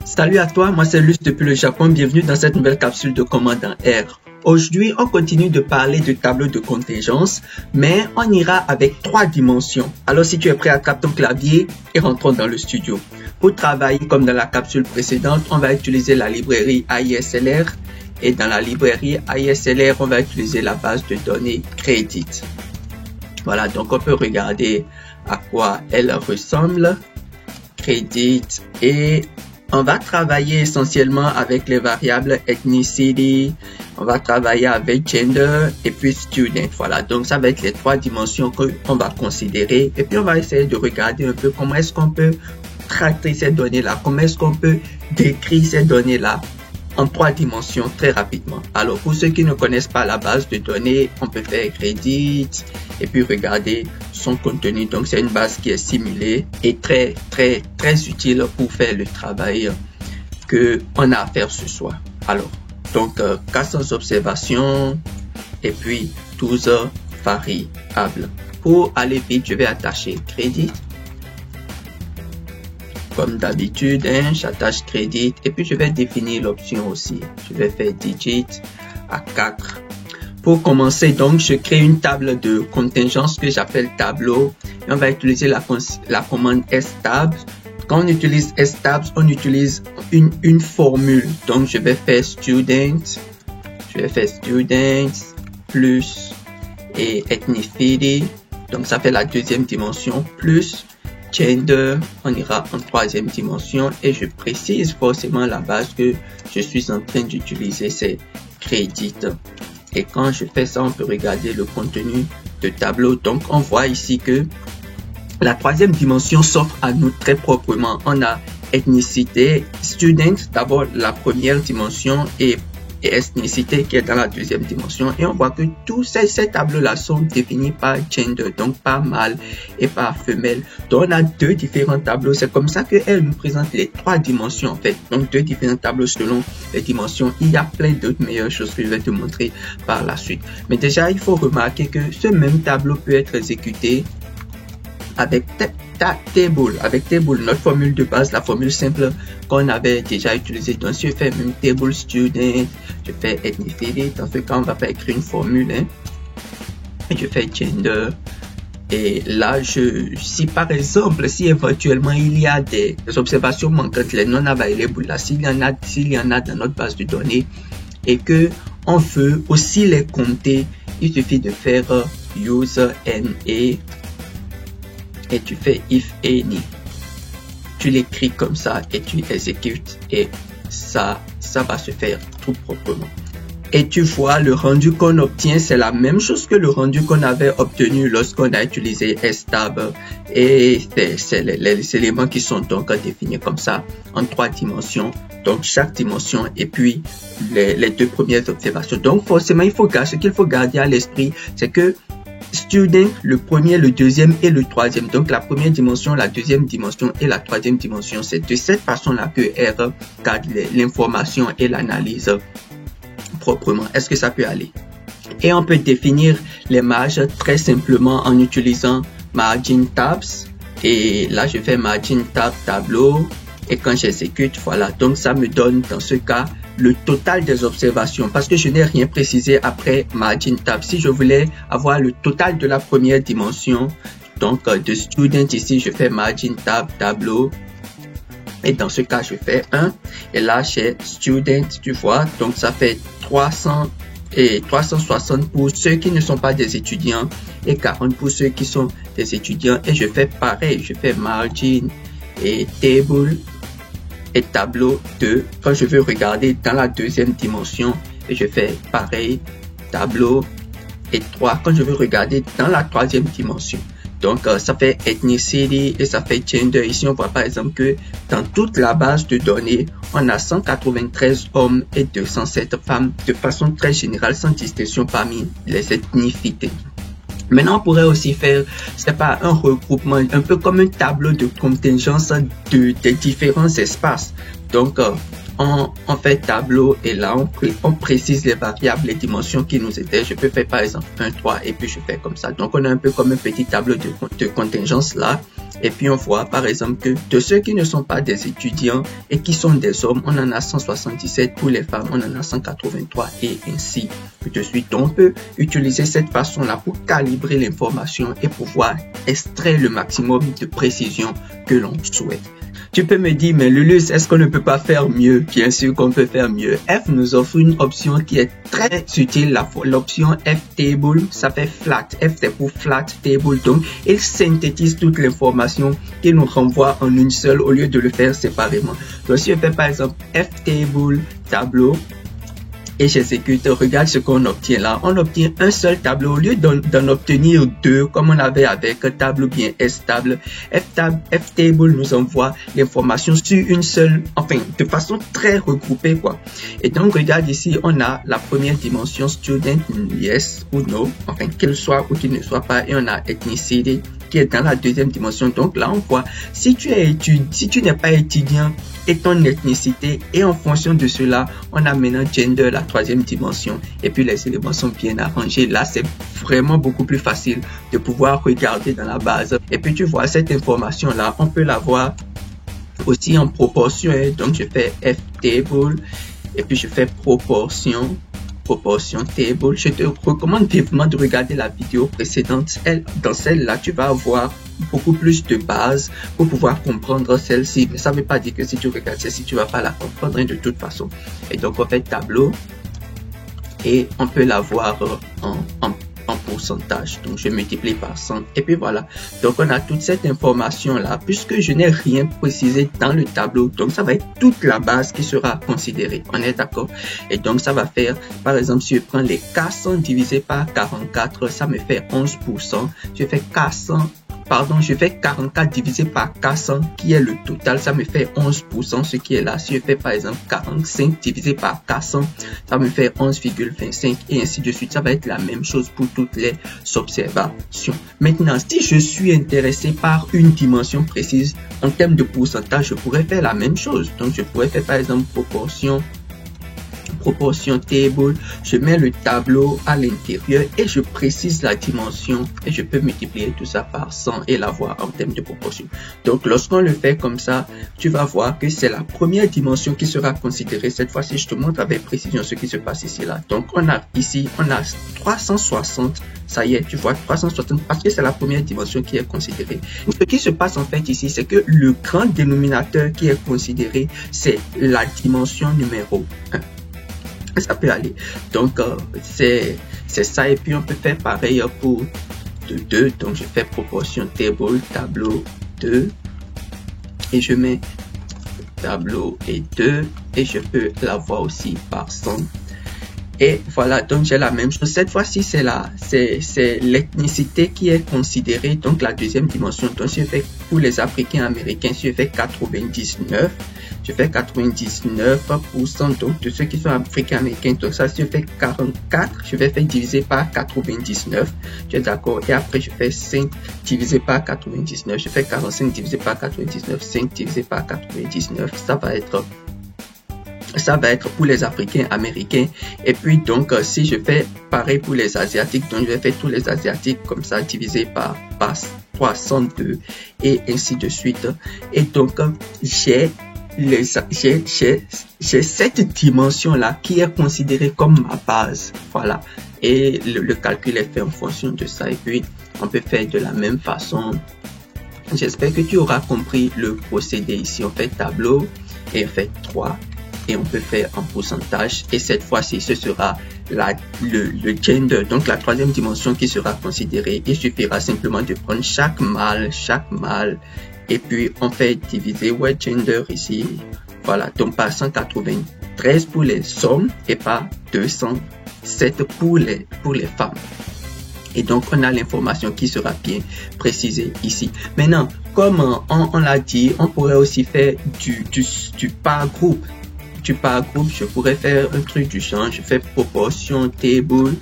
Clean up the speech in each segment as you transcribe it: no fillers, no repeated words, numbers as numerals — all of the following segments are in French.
Salut à toi, moi c'est Luce depuis le Japon, bienvenue dans cette nouvelle capsule de Commandant R. Aujourd'hui, on continue de parler de tableau de contingence, mais on ira avec 3 dimensions. Alors si tu es prêt, attrape ton clavier et rentrons dans le studio. Pour travailler comme dans la capsule précédente, on va utiliser la librairie AISLR et dans la librairie AISLR, on va utiliser la base de données Credit. Voilà, donc on peut regarder à quoi elle ressemble. Credit, et on va travailler essentiellement avec les variables ethnicity, on va travailler avec gender et puis student. Voilà, donc ça va être les 3 dimensions qu'on va considérer, et puis on va essayer de regarder un peu comment est-ce qu'on peut traiter ces données-là, comment est-ce qu'on peut décrire ces données-là en 3 dimensions très rapidement. Alors pour ceux qui ne connaissent pas la base de données, on peut faire Credit et puis regarder son contenu. Donc c'est une base qui est simulée et très utile pour faire le travail que on a à faire ce soir. Alors donc cas sans observation et puis 12 variables. Pour aller vite, je vais attacher Credit. Comme d'habitude, j'attache Credit et puis je vais définir l'option aussi. Je vais faire digit à 4. Pour commencer, donc, je crée une table de contingence que j'appelle tableau. Et on va utiliser la commande stabs. Quand on utilise stabs, on utilise une formule. Donc, je vais faire student. Je vais faire student plus et ethnicity. Donc, ça fait la 2e dimension plus gender, on ira en 3e dimension et je précise forcément la base que je suis en train d'utiliser, c'est Credit. Et quand je fais ça, on peut regarder le contenu de tableau. Donc on voit ici que la 3e dimension s'offre à nous très proprement. On a ethnicité, student, d'abord la 1re dimension et ethnicité qui est dans la 2e dimension, et on voit que tous ces tableaux-là sont définis par gender, donc par mâle et par femelle. Donc on a 2 différents tableaux, c'est comme ça qu'elle nous présente les 3 dimensions en fait. Donc 2 différents tableaux selon les dimensions. Il y a plein d'autres meilleures choses que je vais te montrer par la suite. Mais déjà, il faut remarquer que ce même tableau peut être exécuté avec table, notre formule de base, la formule simple qu'on avait déjà utilisée. Donc si je fais même table student, je fais ethnicity, dans ce cas on va pas écrire une formule, et je fais gender, et là si par exemple, si éventuellement il y a des observations manquantes, les non available là, s'il y en a dans notre base de données et que on veut aussi les compter, il suffit de faire use NA et tu fais if any, tu l'écris comme ça et tu exécutes, et ça va se faire tout proprement. Et tu vois, le rendu qu'on obtient, c'est la même chose que le rendu qu'on avait obtenu lorsqu'on a utilisé stab, et c'est les éléments qui sont donc définis comme ça en 3 dimensions, donc chaque dimension et puis les 2 premières observations. Donc forcément, ce qu'il faut garder à l'esprit, c'est que student, le 1er, le 2e et le 3e. Donc la 1re dimension, la 2e dimension et la 3e dimension. C'est de cette façon-là que R garde l'information et l'analyse proprement. Est-ce que ça peut aller? Et on peut définir les marges très simplement en utilisant margin tabs. Et là, je fais margin tab tableau. Et quand j'exécute, voilà. Donc ça me donne dans ce cas le total des observations, parce que je n'ai rien précisé après margin tab. Si je voulais avoir le total de la 1re dimension, donc de student, ici je fais margin tab tableau, et dans ce cas je fais 1, et là chez student, tu vois, donc ça fait 300 et 360 pour ceux qui ne sont pas des étudiants et 40 pour ceux qui sont des étudiants, et je fais pareil, je fais margin et table et tableau 2 quand je veux regarder dans la 2e dimension, et je fais pareil, tableau et 3 quand je veux regarder dans la 3e dimension. Donc ça fait ethnicity et ça fait gender. Ici on voit par exemple que dans toute la base de données, on a 193 hommes et 207 femmes de façon très générale, sans distinction parmi les ethnicités. Maintenant, on pourrait aussi faire, c'est pas un regroupement, un peu comme un tableau de contingence des différents espaces. Donc, on fait tableau et là, on précise les variables, les dimensions qui nous étaient. Je peux faire par exemple 1, 3 et puis je fais comme ça. Donc, on a un peu comme un petit tableau de contingence là. Et puis on voit par exemple que de ceux qui ne sont pas des étudiants et qui sont des hommes, on en a 177, pour les femmes on en a 183 et ainsi de suite. Donc on peut utiliser cette façon-là pour calibrer l'information et pouvoir extraire le maximum de précision que l'on souhaite. Tu peux me dire, mais Lulus, est-ce qu'on ne peut pas faire mieux? Bien sûr qu'on peut faire mieux. F nous offre une option qui est très utile, l'option F-Table, ça fait flat. F c'est pour flat table, donc il synthétise toute l'information qui nous renvoie en une seule au lieu de le faire séparément. Donc si je fais par exemple F-Table, tableau, et j'exécute, regarde ce qu'on obtient là. On obtient un seul tableau au lieu d'en obtenir deux comme on avait avec tableau bien S-table. F-table nous envoie l'information sur une seule, enfin de façon très regroupée quoi. Et donc regarde ici, on a la première dimension student, yes ou no, enfin qu'il soit ou qu'il ne soit pas, et on a ethnicity qui est dans la deuxième dimension. Donc là on voit si tu n'es pas étudiant et ton ethnicité, et en fonction de cela on a maintenant gender, la troisième dimension, et puis les éléments sont bien arrangés. Là c'est vraiment beaucoup plus facile de pouvoir regarder dans la base, et puis tu vois cette information là on peut la voir aussi en proportion. Donc je fais F table et puis je fais proportion table. Je te recommande vivement de regarder la vidéo précédente. Dans celle-là, tu vas avoir beaucoup plus de bases pour pouvoir comprendre celle-ci. Mais ça ne veut pas dire que si tu regardes celle-ci, tu ne vas pas la comprendre de toute façon. Et donc, on fait tableau et on peut la voir en pourcentage. Donc, je multiplie par 100 et puis voilà. Donc, on a toute cette information-là puisque je n'ai rien précisé dans le tableau. Donc, ça va être toute la base qui sera considérée. On est d'accord? Et donc, ça va faire, par exemple, si je prends les 400 divisé par 44, ça me fait 11%. Je fais 44 divisé par 400 qui est le total, ça me fait 11%, ce qui est là. Si je fais par exemple 45 divisé par 400, ça me fait 11,25 et ainsi de suite. Ça va être la même chose pour toutes les observations. Maintenant, si je suis intéressé par une dimension précise en termes de pourcentage, je pourrais faire la même chose. Donc, je pourrais faire par exemple proportion table, je mets le tableau à l'intérieur et je précise la dimension et je peux multiplier tout ça par 100 et l'avoir en termes de proportion. Donc lorsqu'on le fait comme ça, tu vas voir que c'est la première dimension qui sera considérée. Cette fois-ci, je te montre avec précision ce qui se passe ici là. Donc on a ici, on a 360. Ça y est, tu vois 360 parce que c'est la première dimension qui est considérée. Ce qui se passe en fait ici, c'est que le grand dénominateur qui est considéré, c'est la dimension numéro 1. Ça peut aller. Donc, c'est ça. Et puis, on peut faire pareil pour 2. Donc, je fais proportion table, tableau 2. Et je mets tableau et 2. Et je peux l'avoir aussi par 100. Et voilà, donc j'ai la même chose. Cette fois-ci, c'est l'ethnicité qui est considérée, donc la deuxième dimension. Donc, je fais pour les Africains américains, je fais 99. Je fais 99% donc de ceux qui sont africains américains. Donc ça, si je fais 44, je vais faire diviser par 99. Tu es d'accord? Et après, je fais 5 divisé par 99. Je fais 45 divisé par 99. 5 divisé par 99. Ça va être pour les Africains américains. Et puis donc si je fais pareil pour les Asiatiques, donc je vais faire tous les Asiatiques comme ça divisé par 302 et ainsi de suite. Et donc j'ai cette dimension là qui est considérée comme ma base. Voilà. Et le calcul est fait en fonction de ça. Et puis on peut faire de la même façon. J'espère que tu auras compris le procédé ici. On fait tableau et on fait 3. Et on peut faire en pourcentage. Et cette fois-ci, ce sera le gender, donc la troisième dimension qui sera considérée. Il suffira simplement de prendre chaque mâle, et puis on fait diviser gender ici. Voilà, donc par 193 pour les hommes et par 207 pour les femmes. Et donc, on a l'information qui sera bien précisée ici. Maintenant, comme on l'a dit, on pourrait aussi faire du par groupe. Par groupe, je pourrais faire un truc du genre, je fais proportion table,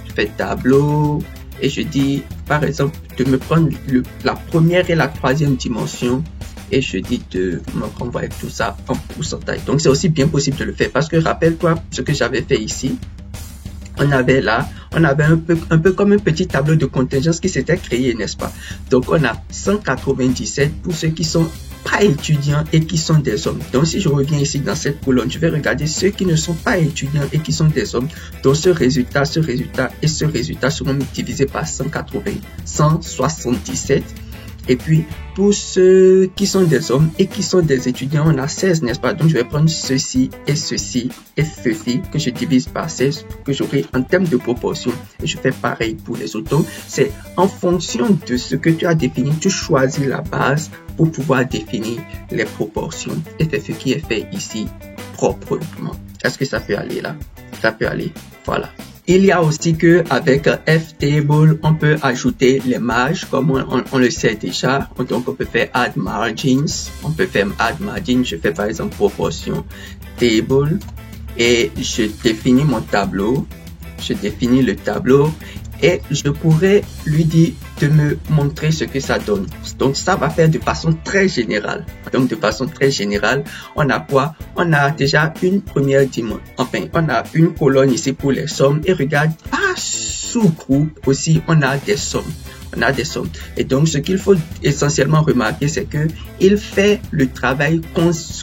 je fais tableau et je dis par exemple de me prendre la première et la troisième dimension et je dis de me renvoyer tout ça en pourcentage. Donc c'est aussi bien possible de le faire parce que rappelle-toi ce que j'avais fait ici. On on avait un peu comme un petit tableau de contingence qui s'était créé, n'est-ce pas? Donc, on a 197 pour ceux qui sont pas étudiants et qui sont des hommes. Donc, si je reviens ici dans cette colonne, je vais regarder ceux qui ne sont pas étudiants et qui sont des hommes. Donc, ce résultat et ce résultat seront divisés par 177. Et puis, pour ceux qui sont des hommes et qui sont des étudiants, on a 16, n'est-ce pas? Donc, je vais prendre ceci et ceci et ceci que je divise par 16 que j'aurai en termes de proportion. Et je fais pareil pour les autres. Donc, c'est en fonction de ce que tu as défini, tu choisis la base pour pouvoir définir les proportions. Et c'est ce qui est fait ici proprement. Est-ce que ça peut aller là? Ça peut aller. Voilà. Il y a aussi que avec F-Table, on peut ajouter les marges, comme on le sait déjà. Donc, on peut faire Add Margins. On peut faire Add Margins. Je fais par exemple proportion Table et je définis mon tableau. Je définis le tableau et je pourrais lui dire de me montrer ce que ça donne. Donc, ça va faire de façon très générale. Donc, de façon très générale, on a quoi? On a déjà une première dimension. Enfin, on a une colonne ici pour les sommes. Et regarde, par sous-groupe aussi, on a des sommes. On a des sommes. Et donc, ce qu'il faut essentiellement remarquer, c'est que il fait le travail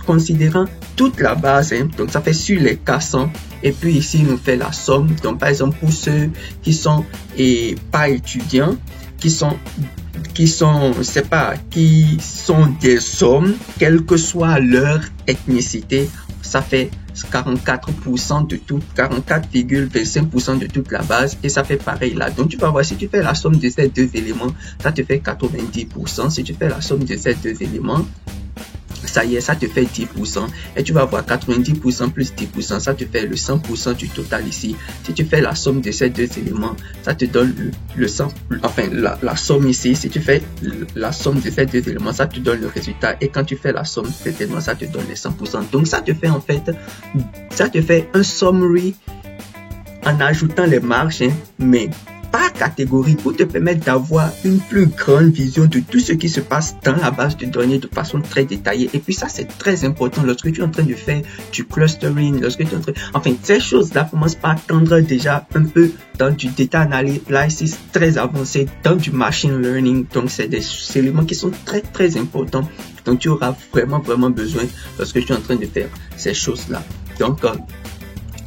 considérant toute la base. Hein. Donc, ça fait sur les 400. Et puis ici, il nous fait la somme. Donc, par exemple, pour ceux qui sont pas étudiants, qui sont des hommes, quelle que soit leur ethnicité, ça fait 44% de tout, 44,25% de toute la base, et ça fait pareil là. Donc tu vas voir, si tu fais la somme de ces deux éléments, ça te fait 90%. Si tu fais la somme de ces deux éléments, ça y est, ça te fait 10%. Et tu vas voir 90% plus 10%, ça te fait le 100% du total ici. Si tu fais la somme de ces deux éléments, ça te donne le 100, enfin la somme ici. Si tu fais la somme de ces deux éléments, ça te donne le résultat. Et quand tu fais la somme de ces éléments, ça te donne les 100%. Donc ça te fait en fait, ça te fait un summary en ajoutant les marges, hein, mais par catégorie pour te permettre d'avoir une plus grande vision de tout ce qui se passe dans la base de données de façon très détaillée. Et puis ça, c'est très important lorsque tu es en train de faire du clustering, lorsque tu es en train... Enfin, ces choses-là commencent par tendre déjà un peu dans du data analysis très avancé, dans du machine learning. Donc, c'est des éléments qui sont très, très importants. Donc, tu auras vraiment besoin lorsque tu es en train de faire ces choses-là. Donc,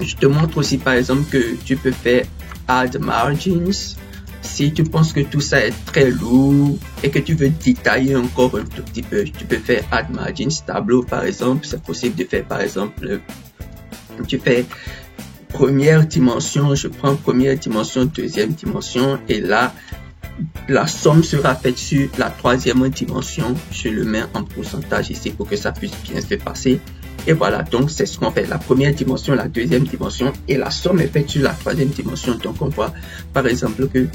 je te montre aussi, par exemple, que tu peux faire Add Margins. Si tu penses que tout ça est très lourd et que tu veux détailler encore un tout petit peu, tu peux faire Add Margins tableau par exemple. C'est possible de faire par exemple, tu fais première dimension, je prends première dimension, deuxième dimension et là, la somme sera faite sur la troisième dimension. Je le mets en pourcentage ici pour que ça puisse bien se passer. Et voilà, donc c'est ce qu'on fait. La première dimension, la deuxième dimension et la somme est faite sur la troisième dimension. Donc on voit par exemple que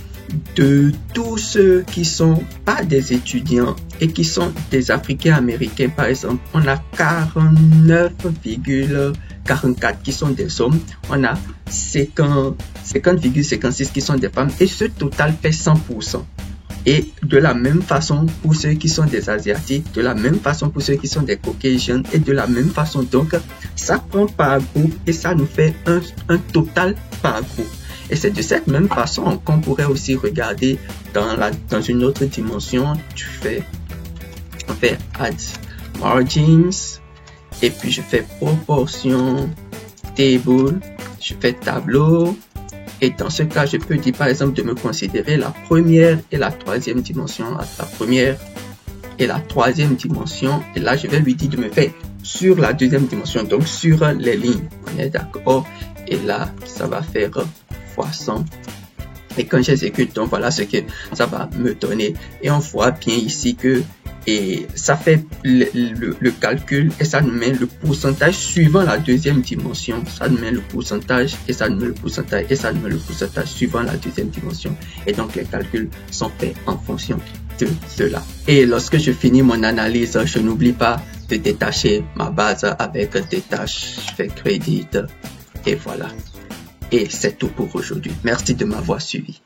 de tous ceux qui sont pas des étudiants et qui sont des Africains américains, par exemple, on a 49,44 qui sont des hommes. On a 50,56 qui sont des femmes et ce total fait 100%. Et de la même façon pour ceux qui sont des Asiatiques, de la même façon pour ceux qui sont des Caucasians et de la même façon. Donc, ça prend par groupe et ça nous fait un total par groupe. Et c'est de cette même façon qu'on pourrait aussi regarder dans une autre dimension. On fait Add Margins et puis je fais proportion Table, je fais tableau. Et dans ce cas, je peux dire par exemple de me considérer la première et la troisième dimension, la première et la troisième dimension. Et là, je vais lui dire de me faire sur la deuxième dimension, donc sur les lignes. On est d'accord? Et là, ça va faire x100. Et quand j'exécute, donc voilà ce que ça va me donner. Et on voit bien ici que ça fait le calcul et ça nous met le pourcentage suivant la deuxième dimension. Ça nous met le pourcentage et ça nous met le pourcentage et ça nous met le pourcentage suivant la deuxième dimension. Et donc les calculs sont faits en fonction de cela. Et lorsque je finis mon analyse, je n'oublie pas de détacher ma base avec des tâches. Je fais crédit et voilà. Et c'est tout pour aujourd'hui. Merci de m'avoir suivi.